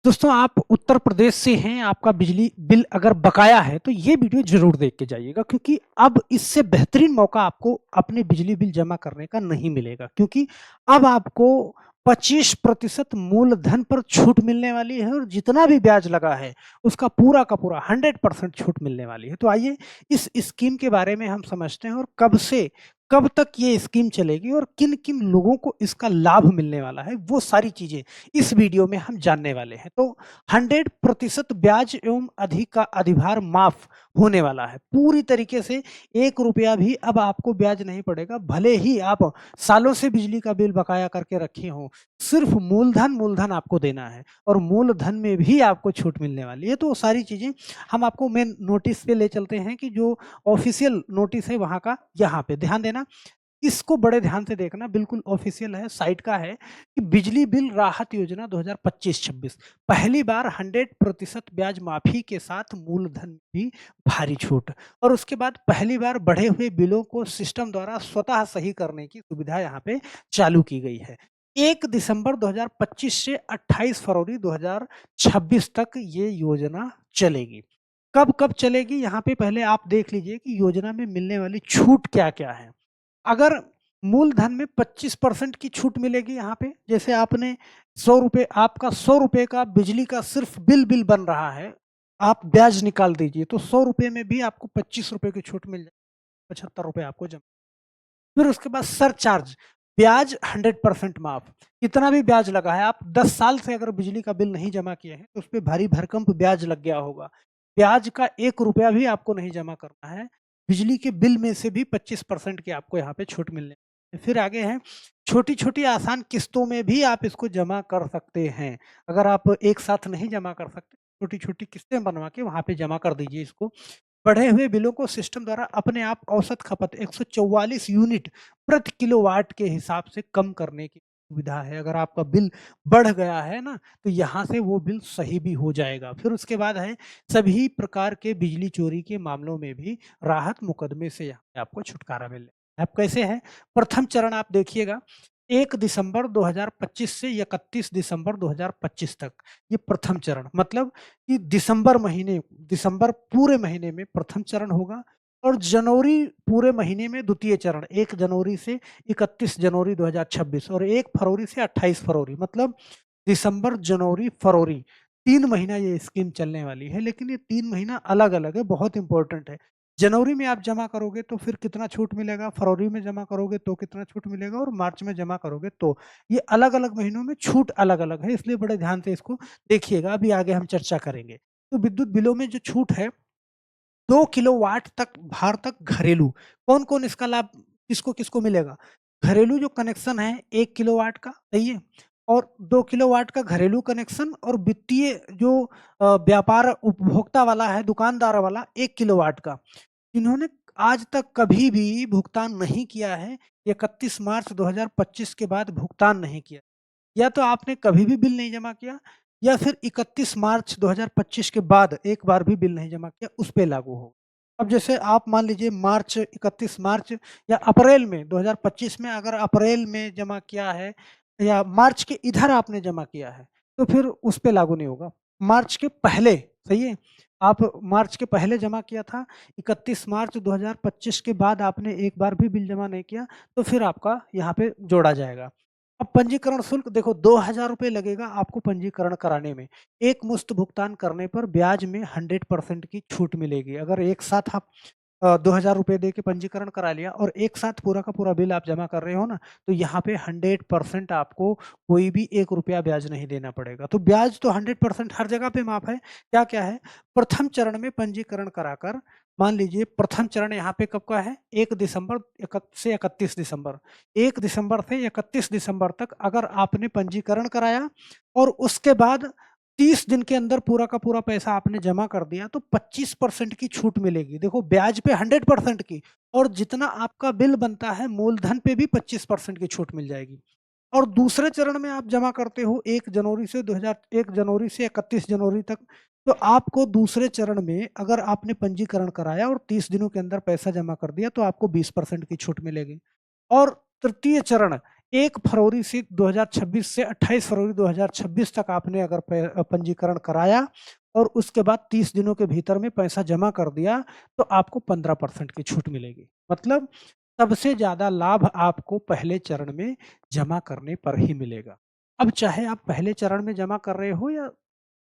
दोस्तों आप उत्तर प्रदेश से हैं, आपका बिजली बिल अगर बकाया है तो ये वीडियो ज़रूर देख के जाइएगा क्योंकि अब इससे बेहतरीन मौका आपको अपने बिजली बिल जमा करने का नहीं मिलेगा क्योंकि अब आपको 25% मूलधन पर छूट मिलने वाली है और जितना भी ब्याज लगा है उसका पूरा का पूरा 100% छूट मिलने वाली है। तो आइए इस स्कीम के बारे में हम समझते हैं और कब से कब तक ये स्कीम चलेगी और किन-किन लोगों को इसका लाभ मिलने वाला है, वो सारी चीज़ें इस वीडियो में हम जानने वाले हैं। तो 100% ब्याज एवं अधिक का अधिभार माफ होने वाला है। पूरी तरीके से 1 रुपया भी अब आपको ब्याज नहीं पड़ेगा, भले ही आप सालों से बिजली का बिल बकाया करके रखे हों। सिर्फ़ मूलधन आपको देना है और मूलधन में भी आपको छूट मिलने वाली है। तो वो सारी चीज़ें हम आपको मेन नोटिस पे ले चलते हैं कि जो ऑफ़िशियल नोटिस है वहाँ का यहाँ पे ध्यान देना। इसको बड़े ध्यान से देखना, बिल्कुल ऑफ़िशियल है, साइट का है कि बिजली बिल राहत योजना 2025-26 पहली बार 100% ब्याज माफ़ी के साथ मूलधन भी भारी छूट और उसके बाद पहली बार बढ़े हुए बिलों को सिस्टम द्वारा स्वतः सही करने की सुविधा यहाँ पे चालू की गई है। 1 दिसंबर 2025 से 28 फरवरी 2026 तक ये योजना चलेगी। कब-कब चलेगी यहाँ पे पहले आप देख लीजिए कि योजना में मिलने वाली छूट क्या-क्या है। अगर मूलधन में 25% की छूट मिलेगी यहाँ पे, जैसे आपने ₹100 आपका ₹100 का बिजली का सिर्फ़ बिल बन रहा है, आप ब्याज निकाल दीजिए, तो ₹100 में भी आपको ₹25 की छूट मिल जाएगी, ₹75 आपको जमा। फिर उसके बाद सरचार्ज, ब्याज 100% माफ़, कितना भी ब्याज लगा है, आप 10 साल से अगर बिजली का बिल नहीं जमा किए हैं, तो उसपे भारी भरकम ब्याज लग गया होगा। ब्याज का 1 रुपया भी आपको नहीं जमा करना है, बिजली के बिल में से भी 25% की आपको यहाँ पे छूट मिलने वाली है। फिर आगे है, छोटी-छोटी आसान किस्तों में भी आप इसको जमा कर सकते हैं। अगर आप एक साथ नहीं जमा कर सकते, छोटी-छोटी किस्तें बनवा के वहाँ पे जमा कर दीजिए इसको। बढ़े हुए बिलों को सिस्टम द्वारा अपने आप औसत खपत 144 यूनिट प्रति किलोवाट के हिसाब से कम करने की सुविधा है। अगर आपका बिल बढ़ गया है ना, तो यहाँ से वो बिल सही भी हो जाएगा। फिर उसके बाद है, सभी प्रकार के बिजली चोरी के मामलों में भी राहत मुकदमे से यहाँ पे आपको छुटकारा मिले। अब कैसे है? प्रथम चरण आप देखिएगा, 1 दिसंबर 2025 से 31 दिसंबर 2025 तक, ये प्रथम चरण मतलब कि दिसंबर पूरे महीने में प्रथम चरण होगा और जनवरी पूरे महीने में द्वितीय चरण 1 जनवरी से 31 जनवरी 2026 और 1 फरवरी से 28 फरवरी मतलब दिसंबर, जनवरी, फरवरी 3 महीना ये स्कीम चलने वाली है, लेकिन ये 3 महीना अलग-अलग है, बहुत इम्पोर्टेंट है। जनवरी में आप जमा करोगे तो फिर कितना छूट मिलेगा, फरवरी में जमा करोगे तो कितना छूट मिलेगा और मार्च में जमा करोगे तो। ये अलग-अलग महीनों में छूट अलग-अलग है, इसलिए बड़े ध्यान से इसको देखिएगा, अभी आगे हम चर्चा करेंगे। तो विद्युत बिलों में जो छूट है, 2 किलोवाट तक भार तक घरेलू, कौन-कौन इसका लाभ किसको-किसको मिलेगा? घरेलू जो कनेक्शन है 1 किलोवाट का, सही है? और 2 किलोवाट का घरेलू कनेक्शन और वित्तीय जो व्यापार उपभोक्ता वाला है, दुकानदार वाला 1 किलोवाट का। इन्होंने आज तक कभी भी भुगतान नहीं किया है, 31 मार्च 2025 के बाद भुगतान नहीं किया। या तो आपने कभी भी बिल नहीं जमा किया या फिर 31 मार्च 2025 के बाद एक बार भी बिल नहीं जमा किया, उस पे लागू होगा। अब जैसे आप मान लीजिए 31 मार्च या अप्रैल में 2025 में अगर अप्रैल में जमा किया है या मार्च के इधर आपने जमा किया है, तो फिर उस पे लागू नहीं होगा। मार्च के पहले, सही है? आप मार्च के पहले जमा किया था, 31 मार्च 2025 के बाद आपने एक बार भी बिल जमा नहीं किया, तो फिर आपका यहाँ पे जोड़ा जाएगा। अब पंजीकरण शुल्क देखो, ₹2000 लगेगा आपको पंजीकरण कराने में। एक मुश्त भुगतान करने पर ब्याज में 100% की छूट मिलेगी। अगर एक साथ आप ₹2000 दे के पंजीकरण करा लिया और एक साथ पूरा का पूरा बिल आप जमा कर रहे हो ना, तो यहाँ पे 100% आपको कोई भी ₹1 ब्याज नहीं देना पड़ेगा। तो ब्याज तो 100% हर जगह पे माफ़ है। क्या-क्या है? प्रथम चरण में पंजीकरण कराकर, मान लीजिए प्रथम चरण यहाँ पे कब का है? 1 दिसंबर से 31 दिसंबर। 1 दिसंबर से 31 दिसंबर तक अगर आपने पंजीकरण कराया और उसके बाद 30 दिन के अंदर पूरा का पूरा पैसा आपने जमा कर दिया, तो 25% की छूट मिलेगी। देखो, ब्याज पे 100% की और जितना आपका बिल बनता है मूलधन पे भी 25% की छूट मिल जाएगी। और दूसरे चरण में आप जमा करते हो 1 जनवरी से 31 जनवरी तक, तो आपको दूसरे चरण में अगर आपने पंजीकरण कराया और 30 दिनों के अंदर पैसा जमा कर दिया, तो आपको 20% की छूट मिलेगी। और तृतीय चरण 1 फरवरी से 2026 से 28 फरवरी 2026 तक आपने अगर पंजीकरण कराया और उसके बाद 30 दिनों के भीतर में पैसा जमा कर दिया, तो आपको 15% की छूट मिलेगी। मतलब सबसे ज़्यादा लाभ आपको पहले चरण में जमा करने पर ही मिलेगा। अब चाहे आप पहले चरण में जमा कर रहे हो या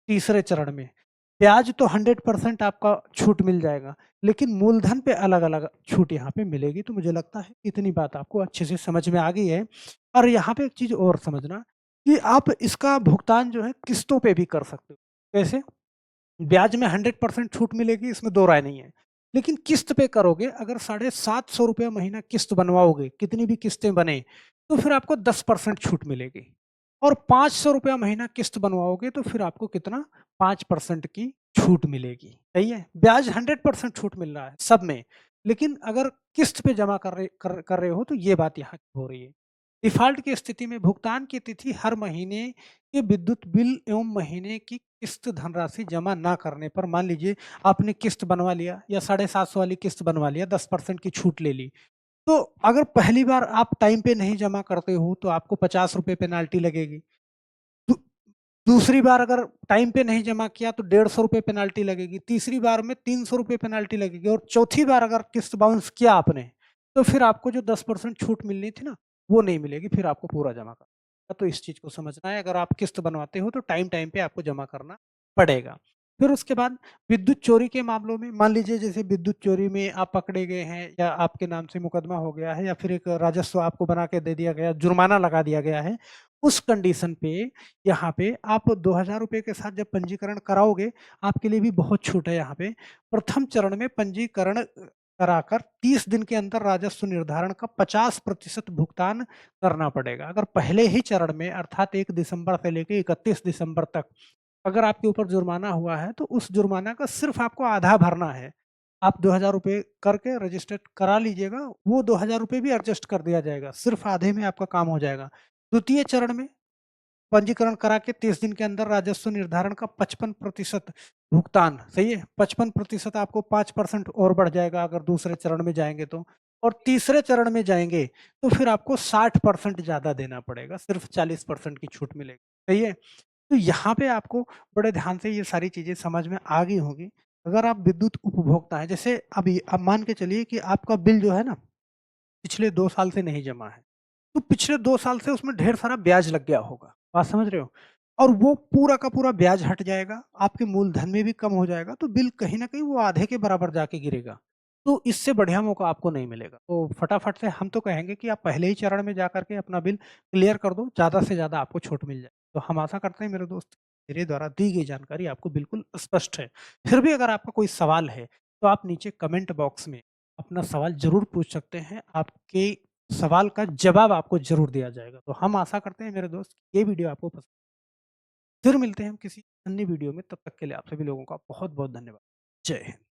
तीसरे चरण में, ब्याज तो 100% आपका छूट मिल जाएगा, लेकिन मूलधन पे अलग-अलग छूट यहाँ पे मिलेगी। तो मुझे लगता है इतनी बात आपको अच्छे से समझ में आ गई है। और यहाँ पे एक चीज़ और समझना कि आप इसका भुगतान जो है किस्तों पे भी कर सकते हो। कैसे? ब्याज में 100% छूट मिलेगी, इसमें दो राय नहीं है। लेकिन किस्त पे करोगे, अगर ₹750 महीना किस्त बनवाओगे, कितनी भी किस्तें बने, तो फिर आपको 10% छूट मिलेगी। और ₹500 महीना किस्त बनवाओगे तो फिर आपको कितना 5% की छूट मिलेगी। सही है? ब्याज 100% छूट मिल रहा है सब में, लेकिन अगर किस्त पे जमा कर रहे हो तो ये बात यहाँ की हो रही है। डिफ़ॉल्ट की स्थिति में भुगतान की तिथि हर महीने के विद्युत बिल एवं महीने की किस्त धनराशि जमा ना करने पर, मान लीजिए आपने किस्त बनवा लिया या 750 वाली किस्त बनवा लिया, 10% की छूट ले ली। तो अगर पहली बार आप टाइम पे नहीं जमा करते हो तो आपको ₹50 पेनल्टी लगेगी। दू दूसरी बार अगर टाइम पे नहीं जमा किया तो ₹150 पेनल्टी लगेगी। तीसरी बार में ₹300 पेनल्टी लगेगी और चौथी बार अगर किस्त बाउंस किया आपने, तो फिर आपको जो 10% छूट मिलनी थी ना, वो नहीं मिलेगी, फिर आपको पूरा जमा करना है। तो इस चीज़ को समझना है, अगर आप किस्त बनवाते हो तो टाइम-टाइम पे आपको जमा करना पड़ेगा। फिर उसके बाद विद्युत चोरी के मामलों में, मान लीजिए जैसे विद्युत चोरी में आप पकड़े गए हैं या आपके नाम से मुकदमा हो गया है या फिर एक राजस्व आपको बना के दे दिया गया, जुर्माना लगा दिया गया है, उस कंडीशन पे यहाँ पे आप ₹2000 के साथ जब पंजीकरण कराओगे, आपके लिए भी बहुत छूट है यहाँ पे। प्रथम चरण में पंजीकरण कराकर 30 दिन के अंदर राजस्व निर्धारण का 50% भुगतान करना पड़ेगा। अगर पहले ही चरण में अर्थात 1 दिसंबर से लेके 31 दिसंबर तक अगर आपके ऊपर जुर्माना हुआ है, तो उस जुर्माना का सिर्फ़ आपको आधा भरना है। आप ₹2000 करके रजिस्टर करा लीजिएगा, वो ₹2000 भी एडजस्ट कर दिया जाएगा, सिर्फ़ आधे में आपका काम हो जाएगा। द्वितीय चरण में पंजीकरण करा के 30 दिन के अंदर राजस्व निर्धारण का 55% भुगतान, सही है? 55% आपको 5% और बढ़ जाएगा अगर दूसरे चरण में जाएँगे तो। और तीसरे चरण में जाएँगे, तो फिर आपको 60% ज़्यादा देना पड़ेगा, सिर्फ़ 40% की छूट मिलेगी, सही है? तो यहाँ पे आपको बड़े ध्यान से ये सारी चीज़ें समझ में आ गई होंगी। अगर आप विद्युत उपभोक्ता हैं, जैसे अभी अब मान के चलिए कि आपका बिल जो है ना, पिछले 2 साल से नहीं जमा है। तो पिछले 2 साल से उसमें ढेर सारा ब्याज लग गया होगा, बात समझ रहे हो? और वो पूरा का पूरा ब्याज हट जाएगा, आपके मूलधन में भी कम हो जाएगा, तो बिल कहीं न कहीं वो आधे के बराबर जाके गिरेगा। तो इससे बढ़िया मौका आपको नहीं मिलेगा। तो फटाफट से हम तो कहेंगे कि आप पहले ही चरण में जाकर के अपना बिल क्लियर कर दो, ज़्यादा से ज़्यादा आपको छूट मिल जाए। तो हम आशा करते हैं मेरे दोस्त, मेरे द्वारा दी गई जानकारी आपको बिल्कुल स्पष्ट है। फिर भी अगर आपका कोई सवाल है, तो आप नीचे कमेंट बॉक्स में अपना सवाल ज़रूर पूछ सकते हैं। आपके सवाल का जवाब आपको ज़रूर दिया जाएगा। तो हम आशा करते हैं मेरे दोस्त, ये वीडियो आपको पसंद, फिर मिलते हैं हम किसी अन्य वीडियो में, तब तक के लिए आप सभी लोगों का बहुत-बहुत धन्यवाद। जय हिंद।